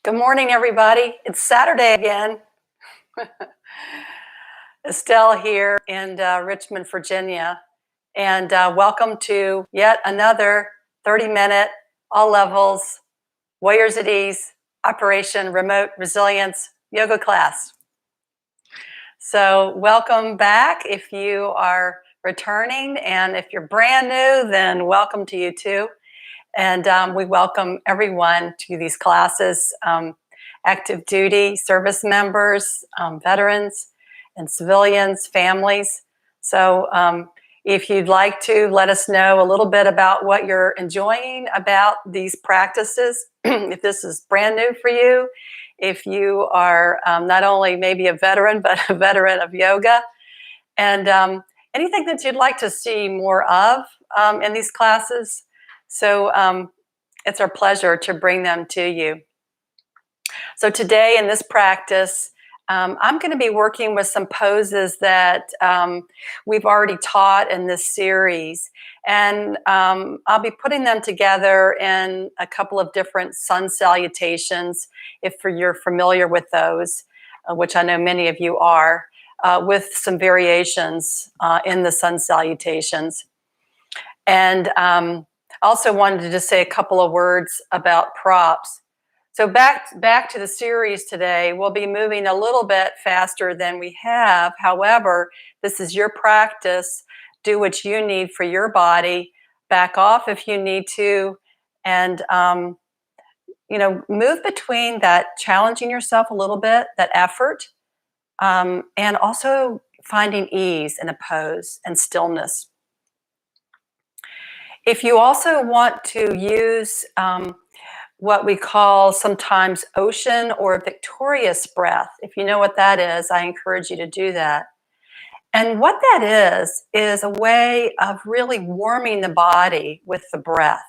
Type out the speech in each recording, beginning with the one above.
Good morning, everybody. It's Saturday again. Estelle here in Richmond, Virginia. And welcome to yet another 30-minute, all levels, Warriors at Ease, Operation Remote Resilience yoga class. So welcome back if you are returning. And if you're brand new, then welcome to you too. And we welcome everyone to these classes, active duty, service members, veterans, and civilians, families. So if you'd like to let us know a little bit about what you're enjoying about these practices, if this is brand new for you, if you are not only maybe a veteran, but a veteran of yoga, and anything that you'd like to see more of in these classes. So it's our pleasure to bring them to you. So today in this practice, I'm going to be working with some poses that we've already taught in this series. And I'll be putting them together in a couple of different sun salutations, if you're familiar with those, which I know many of you are, with some variations in the sun salutations. And also wanted to just say a couple of words about props. So back to the series today, we'll be moving a little bit faster than we have. However, this is your practice. Do what you need for your body. Back off if you need to. And, move between that challenging yourself a little bit, that effort, and also finding ease in a pose and stillness. If you also want to use what we call sometimes ocean or victorious breath, if you know what that is, I encourage you to do that. And what that is a way of really warming the body with the breath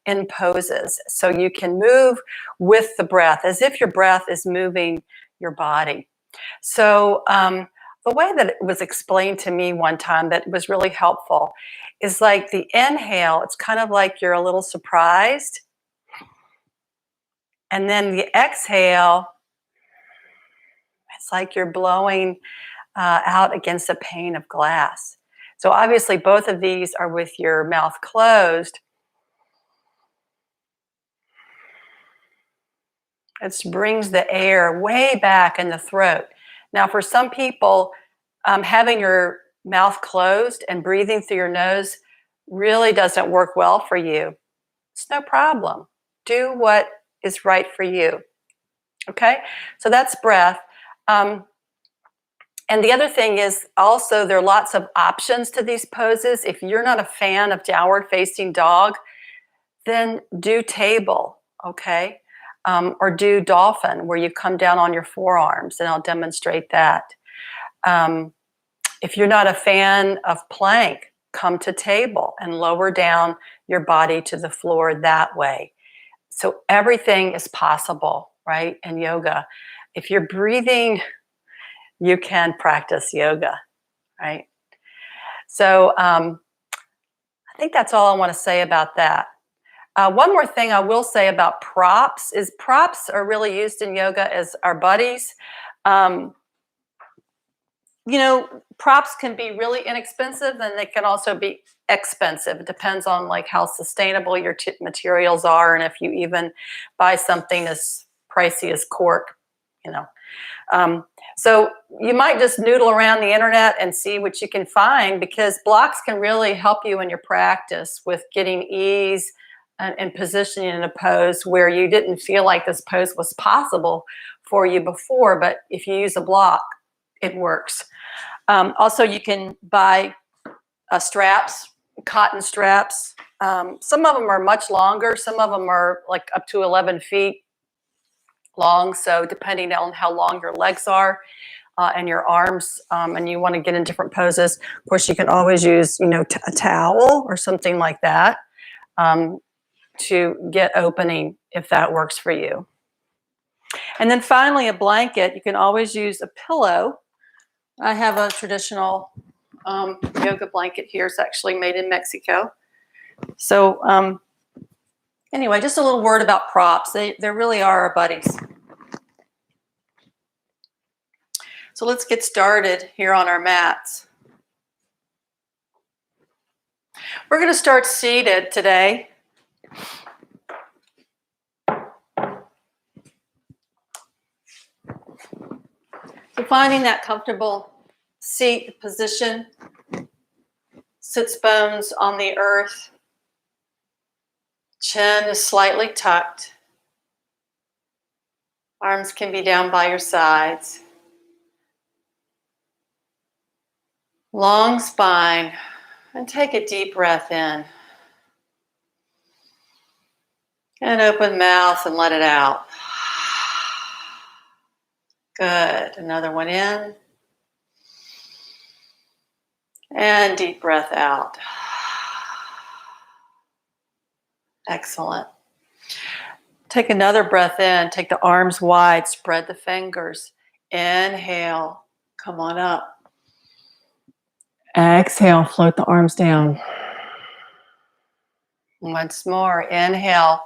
in poses. So you can move with the breath as if your breath is moving your body. So the way that it was explained to me one time that was really helpful is like the inhale, it's kind of like you're a little surprised. And then the exhale, it's like you're blowing out against a pane of glass. So obviously both of these are with your mouth closed. It brings the air way back in the throat. Now for some people, having your mouth closed and breathing through your nose really doesn't work well for you. It's no problem. Do what is right for you. Okay, so that's breath. And the other thing is also there are lots of options to these poses. If you're not a fan of downward facing dog, then do table, okay? Or do dolphin where you come down on your forearms, and I'll demonstrate that. If you're not a fan of plank, come to table and lower down your body to the floor that way. So everything is possible, right, in yoga. If you're breathing, you can practice yoga, right? So I think that's all I want to say about that. One more thing I will say about props is props are really used in yoga as our buddies. Props can be really inexpensive, and they can also be expensive. It depends on like how sustainable your materials are, and if you even buy something as pricey as cork, So you might just noodle around the internet and see what you can find, because blocks can really help you in your practice with getting ease and positioning in a pose where you didn't feel like this pose was possible for you before, but if you use a block, it works. Also, you can buy straps, cotton straps. Some of them are much longer. Some of them are like up to 11 feet long. So depending on how long your legs are and your arms, and you want to get in different poses, of course, you can always use, a towel or something like that to get opening if that works for you. And then finally, a blanket. You can always use a pillow. I have a traditional yoga blanket here. It's actually made in Mexico. So anyway, just a little word about props. They really are our buddies. So let's get started here on our mats. We're going to start seated today. So finding that comfortable seat position, sits bones on the earth, chin is slightly tucked, arms can be down by your sides, long spine, and take a deep breath in. And open mouth and let it out. Good. Another one in. And deep breath out. Excellent. Take another breath in. Take the arms wide. Spread the fingers. Inhale. Come on up. Exhale. Float the arms down. Once more. Inhale.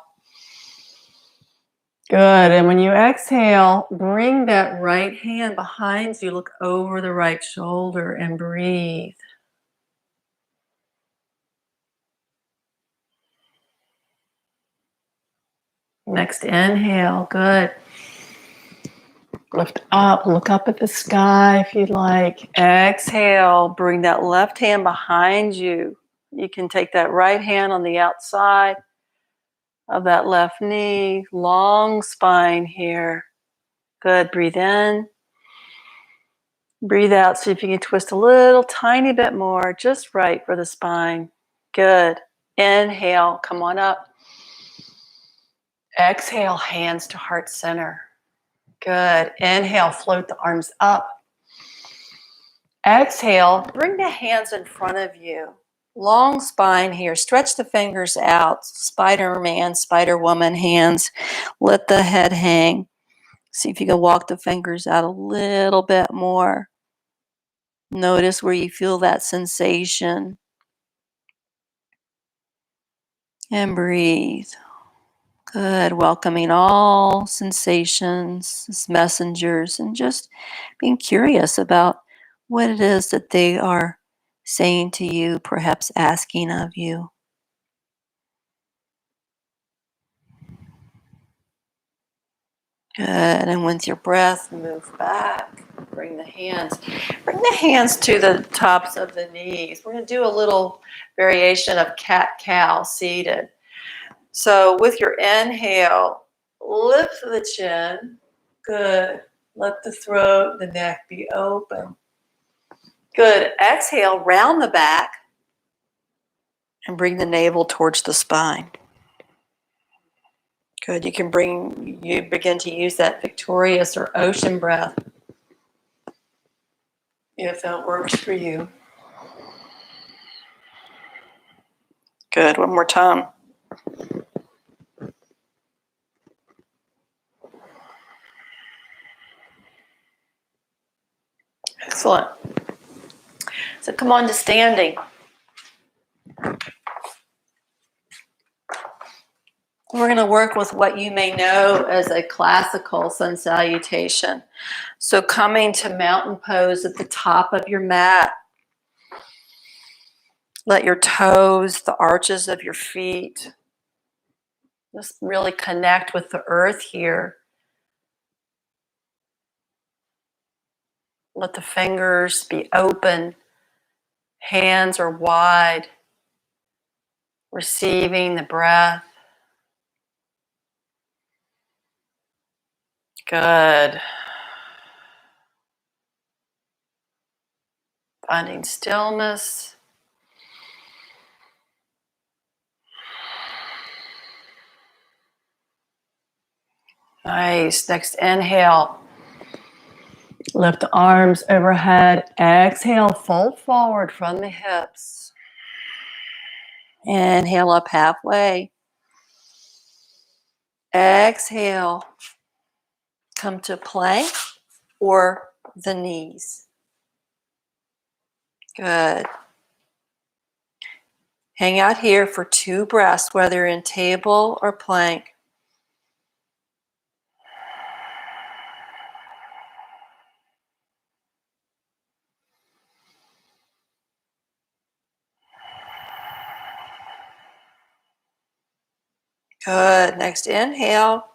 Good. And when you exhale, bring that right hand behind you. Look over the right shoulder and breathe. Next inhale. Good. Lift up. Look up at the sky if you'd like. Exhale. Bring that left hand behind you. You can take that right hand on the outside of that left knee. Long spine here. Good. Breathe in. Breathe out. See if you can twist a little tiny bit more, just right for the spine. Good. Inhale, come on up. Exhale, hands to heart center. Good. Inhale, float the arms up. Exhale, bring the hands in front of you. Long spine here. Stretch the fingers out. Spider-Man, Spider-Woman hands. Let the head hang. See if you can walk the fingers out a little bit more. Notice where you feel that sensation. And breathe. Good. Welcoming all sensations as messengers and just being curious about what it is that they are saying to you, perhaps asking of you. Good. And with your breath, move back. Bring the hands to the tops of the knees. We're going to do a little variation of cat-cow seated. So with your inhale, lift the chin. Good. Let the throat, the neck be open. Good. Exhale, round the back and bring the navel towards the spine. Good. You begin to use that victorious or ocean breath if that works for you. Good. One more time. Excellent. So come on to standing. We're going to work with what you may know as a classical sun salutation. So coming to mountain pose at the top of your mat. Let your toes, the arches of your feet, just really connect with the earth here. Let the fingers be open. Hands are wide. Receiving the breath. Good. Finding stillness. Nice. Next inhale. Lift the arms overhead. Exhale, fold forward from the hips. Inhale up halfway. Exhale. Come to plank or the knees. Good. Hang out here for 2 breaths, whether in table or plank. Good. Next inhale.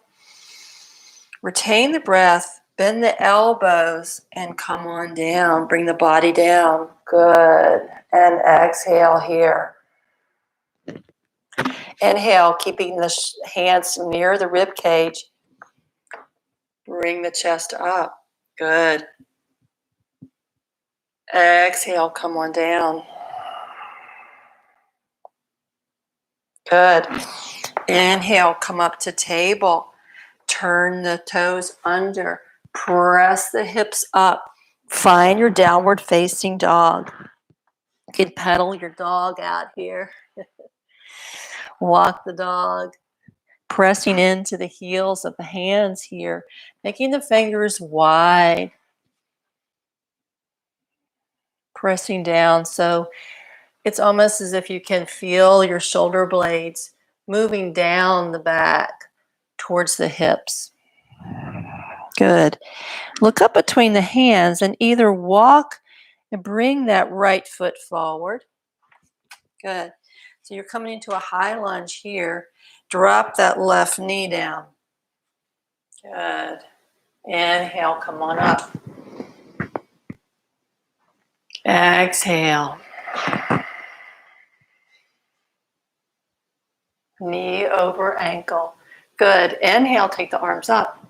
Retain the breath. Bend the elbows and come on down. Bring the body down. Good. And exhale here. Inhale, keeping the hands near the rib cage. Bring the chest up. Good. Exhale, come on down. Good. Inhale, come up to table. Turn the toes under. Press the hips up. Find your downward facing dog. You can pedal your dog out here. Walk the dog. Pressing into the heels of the hands here. Making the fingers wide. Pressing down. So it's almost as if you can feel your shoulder blades moving down the back towards the hips. Good. Look up between the hands and either walk and bring that right foot forward. Good. So you're coming into a high lunge here. Drop that left knee down. Good. Inhale, come on up. Exhale. Knee over ankle. Good. Inhale, take the arms up.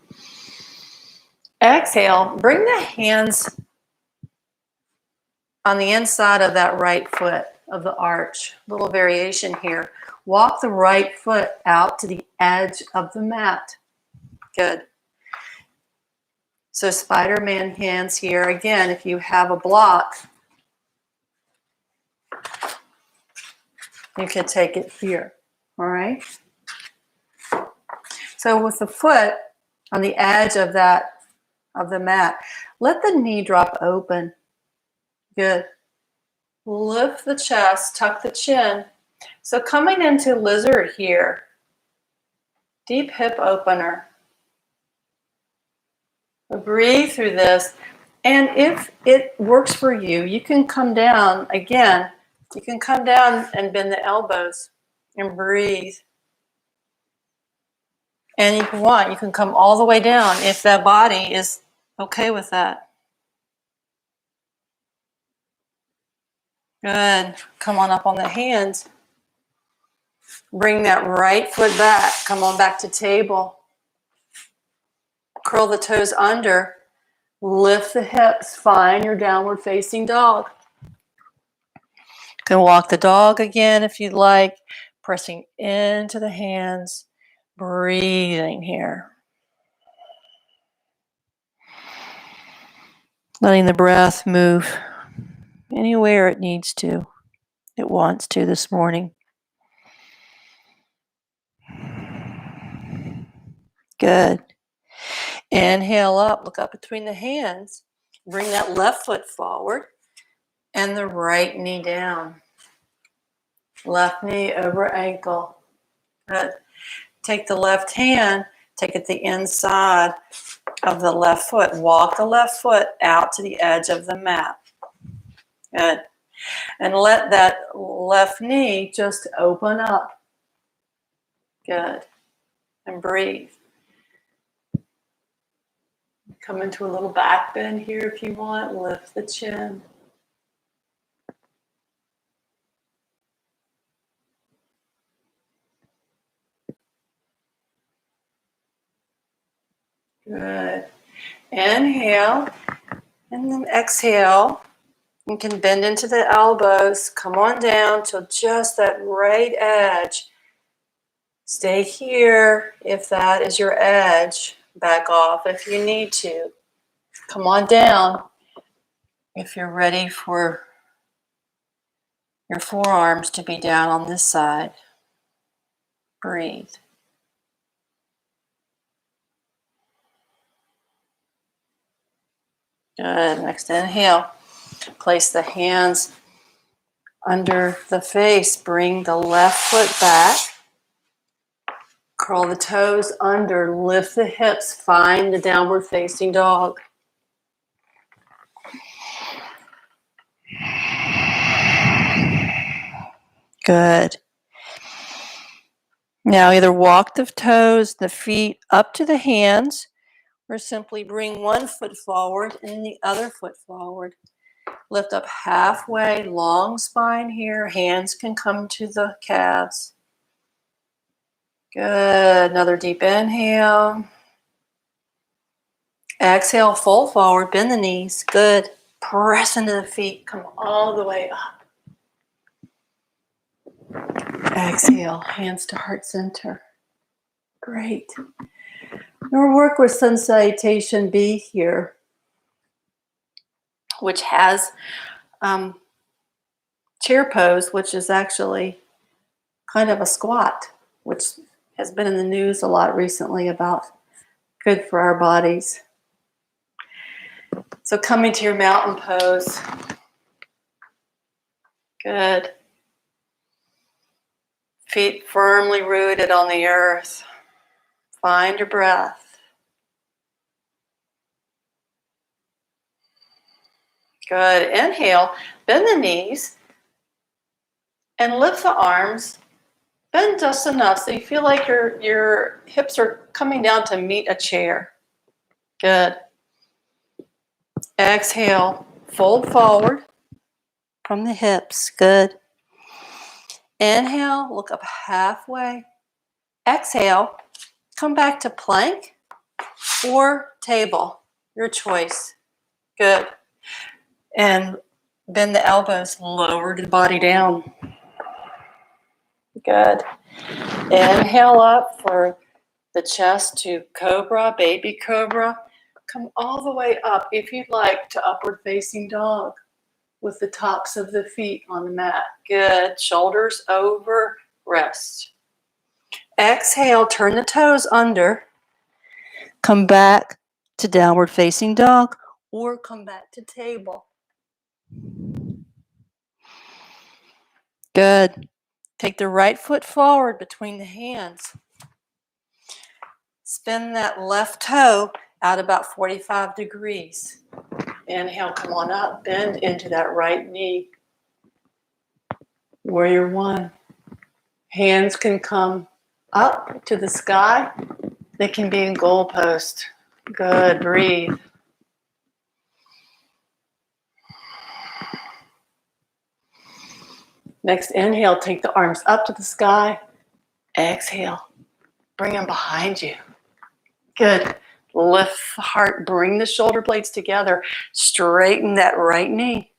Exhale, bring the hands on the inside of that right foot of the arch. Little variation here. Walk the right foot out to the edge of the mat. Good. So Spider-Man hands here. Again, if you have a block, you can take it here. All right? So with the foot on the edge of the mat, let the knee drop open. Good. Lift the chest, tuck the chin. So coming into lizard here, deep hip opener. Breathe through this. And if it works for you, you can come down again. You can come down and bend the elbows and breathe. And if you want, you can come all the way down if that body is okay with that. Good. Come on up on the hands. Bring that right foot back. Come on back to table. Curl the toes under. Lift the hips. Find your downward facing dog. You can walk the dog again if you'd like. Pressing into the hands. Breathing here. Letting the breath move anywhere it needs to. It wants to this morning. Good. Inhale up, look up between the hands. Bring that left foot forward and the right knee down. Left knee over ankle. Good. Take the left hand, take it the inside of the left foot. Walk the left foot out to the edge of the mat. Good. And let that left knee just open up. Good. And breathe. Come into a little back bend here if you want. Lift the chin. Good. Inhale. And then exhale. You can bend into the elbows. Come on down till just that right edge. Stay here if that is your edge. Back off if you need to. Come on down if you're ready for your forearms to be down on this side. Breathe. Good. Next inhale. Place the hands under the face. Bring the left foot back. Curl the toes under. Lift the hips. Find the downward facing dog. Good. Now either walk the toes, the feet up to the hands, or simply bring one foot forward and the other foot forward. Lift up halfway, long spine here. Hands can come to the calves. Good. Another deep inhale. Exhale, fold forward, bend the knees. Good. Press into the feet. Come all the way up. Exhale, hands to heart center. Great. We'll work with Sun Salutation B here, which has chair pose, which is actually kind of a squat, which has been in the news a lot recently about good for our bodies. So coming to your mountain pose. Good. Feet firmly rooted on the earth. Find your breath. Good. Inhale, bend the knees and lift the arms. Bend just enough so you feel like your hips are coming down to meet a chair. Good. Exhale, fold forward from the hips. Good. Inhale, look up halfway. Exhale, come back to plank or table, your choice. Good. And bend the elbows, lower the body down. Good. Inhale up for the chest to cobra, baby cobra. Come all the way up, if you'd like, to upward facing dog with the tops of the feet on the mat. Good. Shoulders over, rest. Exhale, turn the toes under. Come back to downward facing dog or come back to table. Good. Take the right foot forward between the hands. Spin that left toe out about 45 degrees. Inhale, come on up, bend into that right knee. Warrior one. Hands can come up to the sky. They can be in goalpost. Good, breathe. Next inhale, take the arms up to the sky. Exhale, bring them behind you. Good. Lift the heart, bring the shoulder blades together. Straighten that right knee.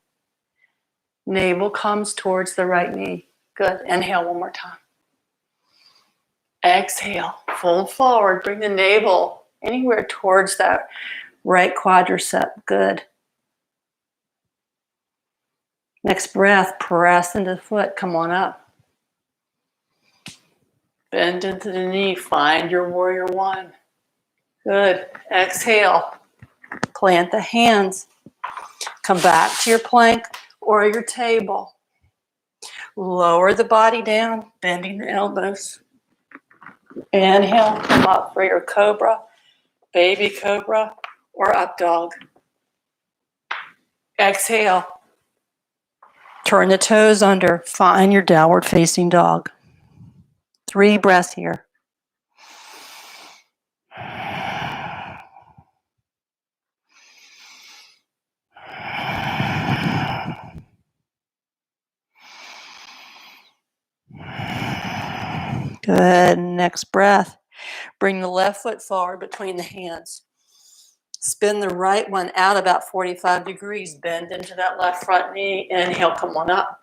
Navel comes towards the right knee. Good. Inhale one more time. Exhale, fold forward, bring the navel anywhere towards that right quadricep. Good. Next breath, press into the foot. Come on up. Bend into the knee. Find your warrior one. Good. Exhale. Plant the hands. Come back to your plank or your table. Lower the body down, bending the elbows. Inhale, come up for your cobra, baby cobra, or up dog. Exhale. Turn the toes under. Find your downward facing dog. 3 breaths here. Good. Next breath. Bring the left foot forward between the hands. Spin the right one out about 45 degrees. Bend into that left front knee. Inhale, come on up.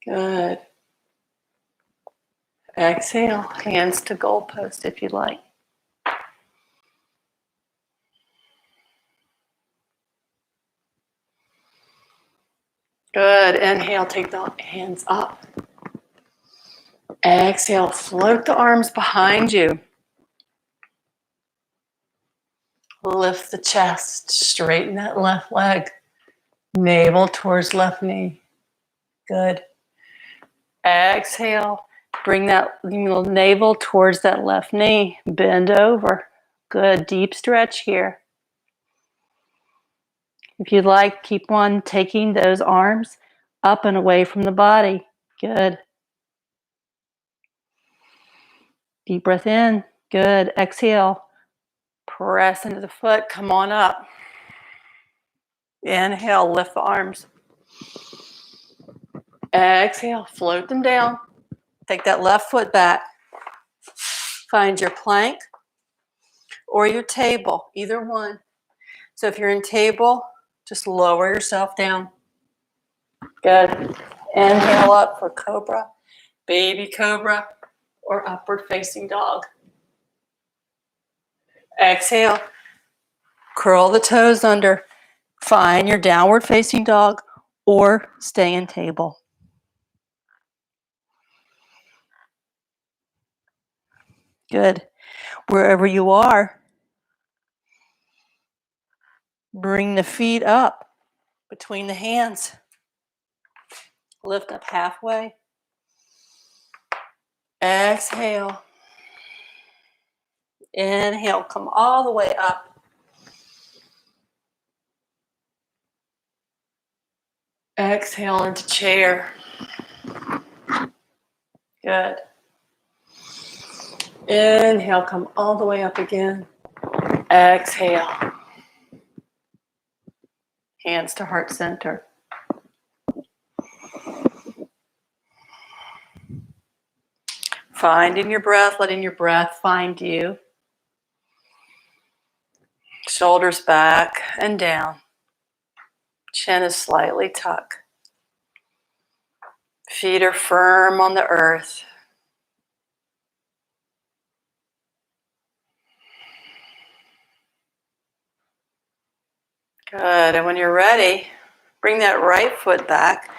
Good. Exhale, hands to goalpost if you like. Good. Inhale, take the hands up. Exhale, float the arms behind you. Lift the chest, straighten that left leg. Navel towards left knee. Good. Exhale, bring that navel towards that left knee. Bend over. Good. Deep stretch here. If you'd like, keep on taking those arms up and away from the body. Good. Deep breath in. Good. Exhale. Press into the foot. Come on up. Inhale. Lift the arms. Exhale. Float them down. Take that left foot back. Find your plank or your table. Either one. So if you're in table, just lower yourself down. Good. Inhale up for cobra, baby cobra, or upward facing dog. Exhale. Curl the toes under. Find your downward facing dog or stay in table. Good. Wherever you are, bring the feet up between the hands. Lift up halfway. Exhale. Inhale. Come all the way up. Exhale into chair. Good. Inhale, come all the way up again. Exhale. Hands to heart center. Finding your breath, letting your breath find you. Shoulders back and down. Chin is slightly tucked. Feet are firm on the earth. Good. And when you're ready, bring that right foot back.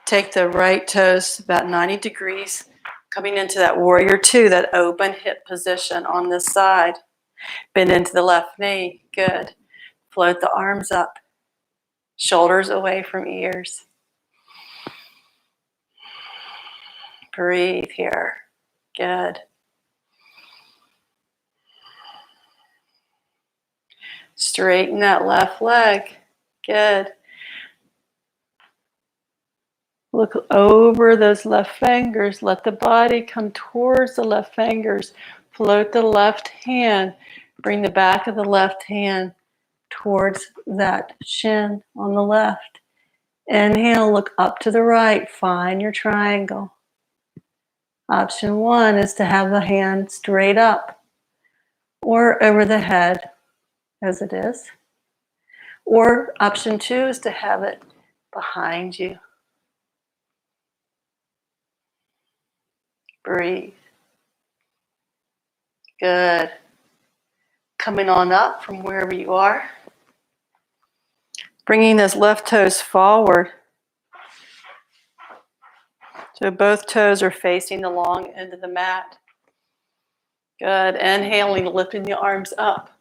Take the right toes about 90 degrees, coming into that warrior two, that open hip position on this side. Bend into the left knee. Good. Float the arms up. Shoulders away from ears. Breathe here. Good. Straighten that left leg. Good. Look over those left fingers. Let the body come towards the left fingers. Float the left hand. Bring the back of the left hand towards that shin on the left. Inhale, look up to the right. Find your triangle. Option one is to have the hand straight up or over the head as it is. Or option two is to have it behind you. Breathe. Good. Coming on up from wherever you are. Bringing those left toes forward. So both toes are facing the long end of the mat. Good. Inhaling, lifting the arms up.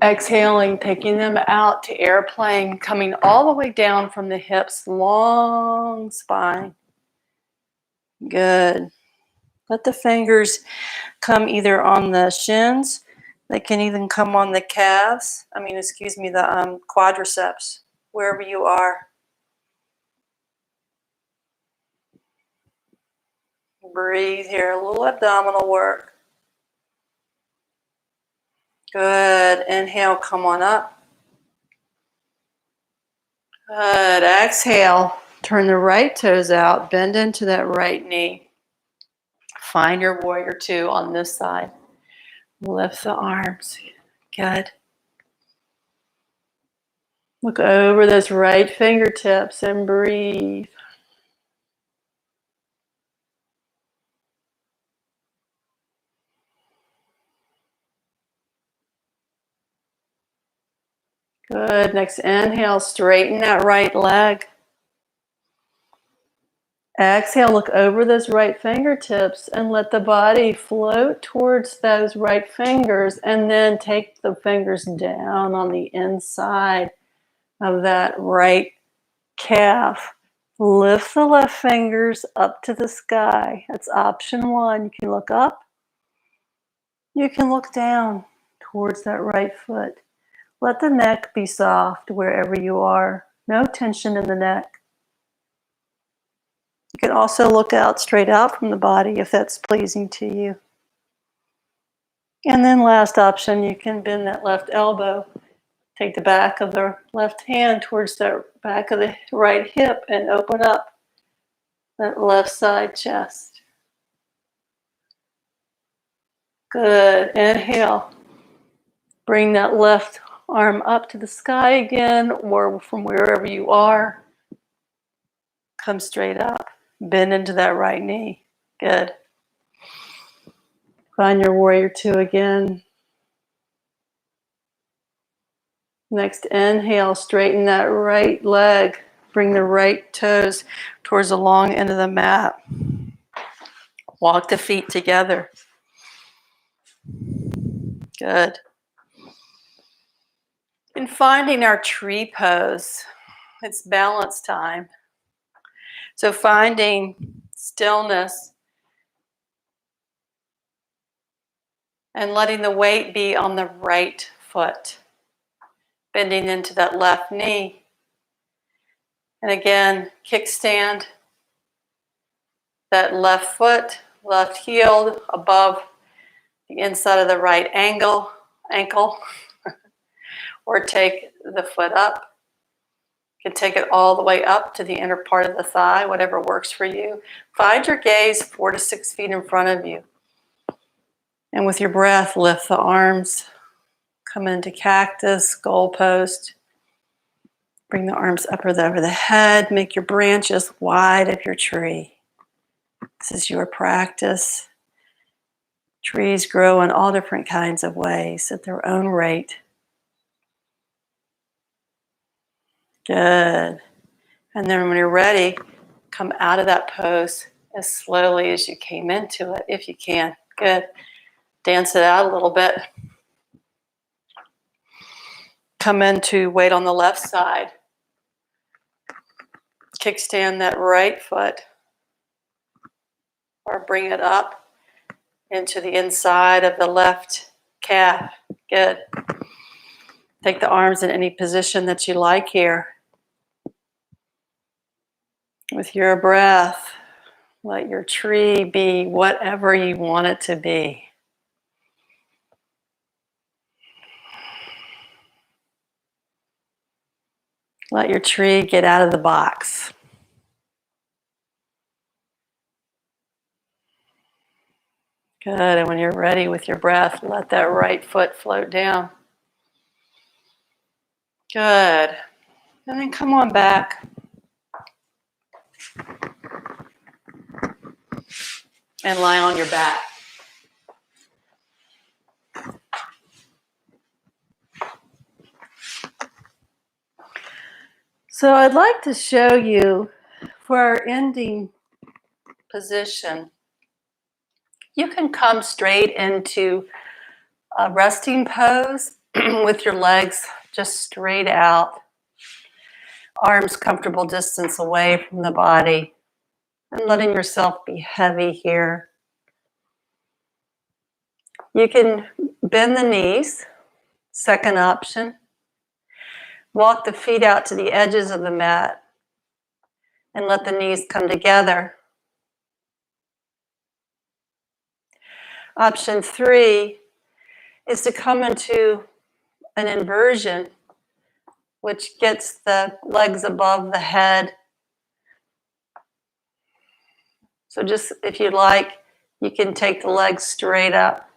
Exhaling, taking them out to airplane, coming all the way down from the hips, long spine. Good. Let the fingers come either on the shins. They can even come on the calves. The quadriceps, wherever you are. Breathe here, a little abdominal work. Good. Inhale, come on up. Good. Exhale, turn the right toes out, bend into that right knee. Find your warrior two on this side. Lift the arms. Good. Look over those right fingertips and breathe. Good. Next inhale, straighten that right leg. Exhale, look over those right fingertips and let the body float towards those right fingers, and then take the fingers down on the inside of that right calf. Lift the left fingers up to the sky. That's option one. You can look up. You can look down towards that right foot. Let the neck be soft wherever you are. No tension in the neck. You can also look out straight out from the body if that's pleasing to you. And then last option, you can bend that left elbow. Take the back of the left hand towards the back of the right hip and open up that left side chest. Good. Inhale. Bring that left arm up to the sky again, or from wherever you are. Come straight up. Bend into that right knee. Good. Find your warrior two again. Next inhale, straighten that right leg. Bring the right toes towards the long end of the mat. Walk the feet together. Good. In finding our tree pose, it's balance time. So finding stillness and letting the weight be on the right foot. Bending into that left knee. And again, kickstand that left foot, left heel above the inside of the right ankle, or take the foot up. You can take it all the way up to the inner part of the thigh, whatever works for you. Find your gaze 4 to 6 feet in front of you. And with your breath, lift the arms. Come into cactus, goal post. Bring the arms up over the head. Make your branches wide of your tree. This is your practice. Trees grow in all different kinds of ways at their own rate. Good. And then when you're ready, come out of that pose as slowly as you came into it, if you can. Good. Dance it out a little bit. Come into weight on the left side. Kickstand that right foot. Or bring it up into the inside of the left calf. Good. Take the arms in any position that you like here. With your breath, let your tree be whatever you want it to be. Let your tree get out of the box. Good, and when you're ready with your breath, let that right foot float down. Good, and then come on back. And lie on your back. So I'd like to show you for our ending position, you can come straight into a resting pose with your legs just straight out, arms comfortable distance away from the body, and letting yourself be heavy here. You can bend the knees, second option. Walk the feet out to the edges of the mat and let the knees come together. Option 3 is to come into an inversion, which gets the legs above the head. So just if you'd like, you can take the legs straight up.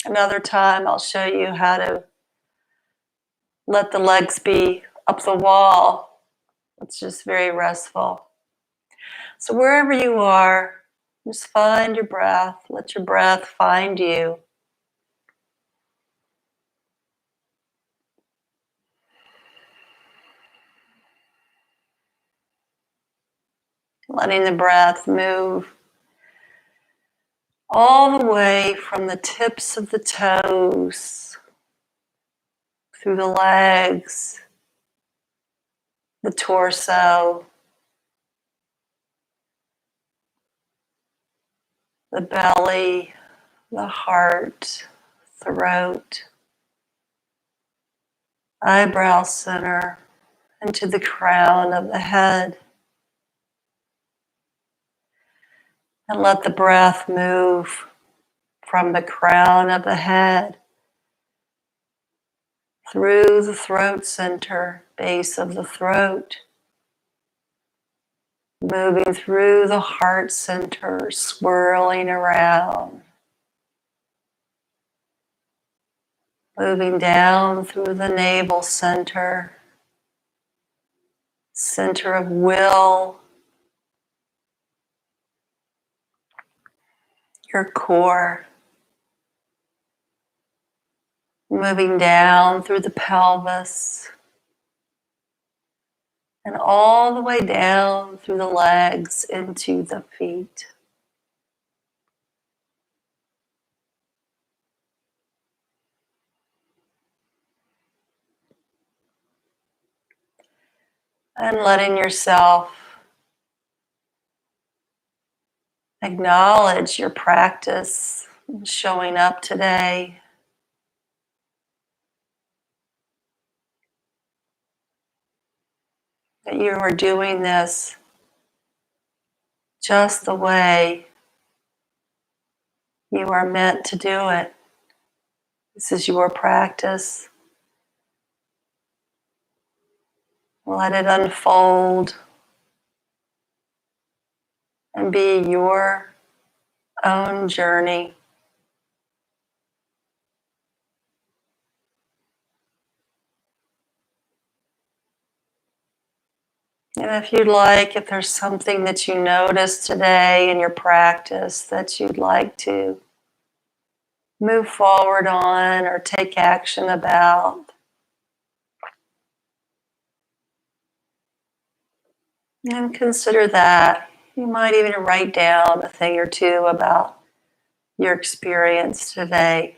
Another time, I'll show you how to let the legs be up the wall. It's just very restful. So wherever you are, just find your breath. Let your breath find you. Letting the breath move all the way from the tips of the toes, through the legs, the torso, the belly, the heart, throat, eyebrow center, and to the crown of the head. And let the breath move from the crown of the head through the throat center, base of the throat, moving through the heart center, swirling around, moving down through the navel center, center of will, your core, moving down through the pelvis, and all the way down through the legs into the feet. And letting yourself acknowledge your practice showing up today. That you are doing this just the way you are meant to do it. This is your practice. Let it unfold and be your own journey. And if you'd like, if there's something that you noticed today in your practice that you'd like to move forward on or take action about, and consider that. You might even write down a thing or two about your experience today.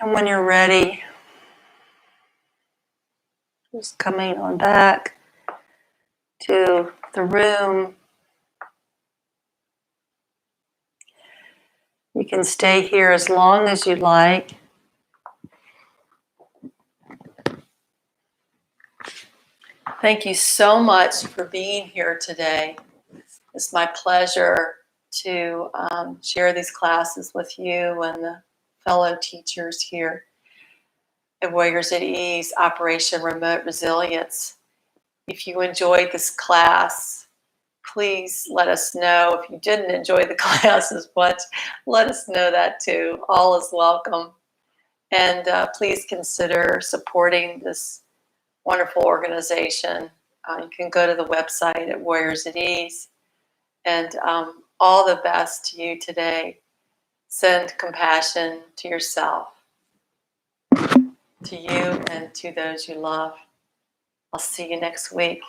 And when you're ready, just coming on back to the room. You can stay here as long as you'd like. Thank you so much for being here today. It's my pleasure to share these classes with you and the fellow teachers here at Warriors at Ease, Operation Remote Resilience. If you enjoyed this class, please let us know. If you didn't enjoy the class as much, let us know that too. All is welcome. And please consider supporting this wonderful organization. You can go to the website at Warriors at Ease. And all the best to you today. Send compassion to yourself, to you, and to those you love. I'll see you next week.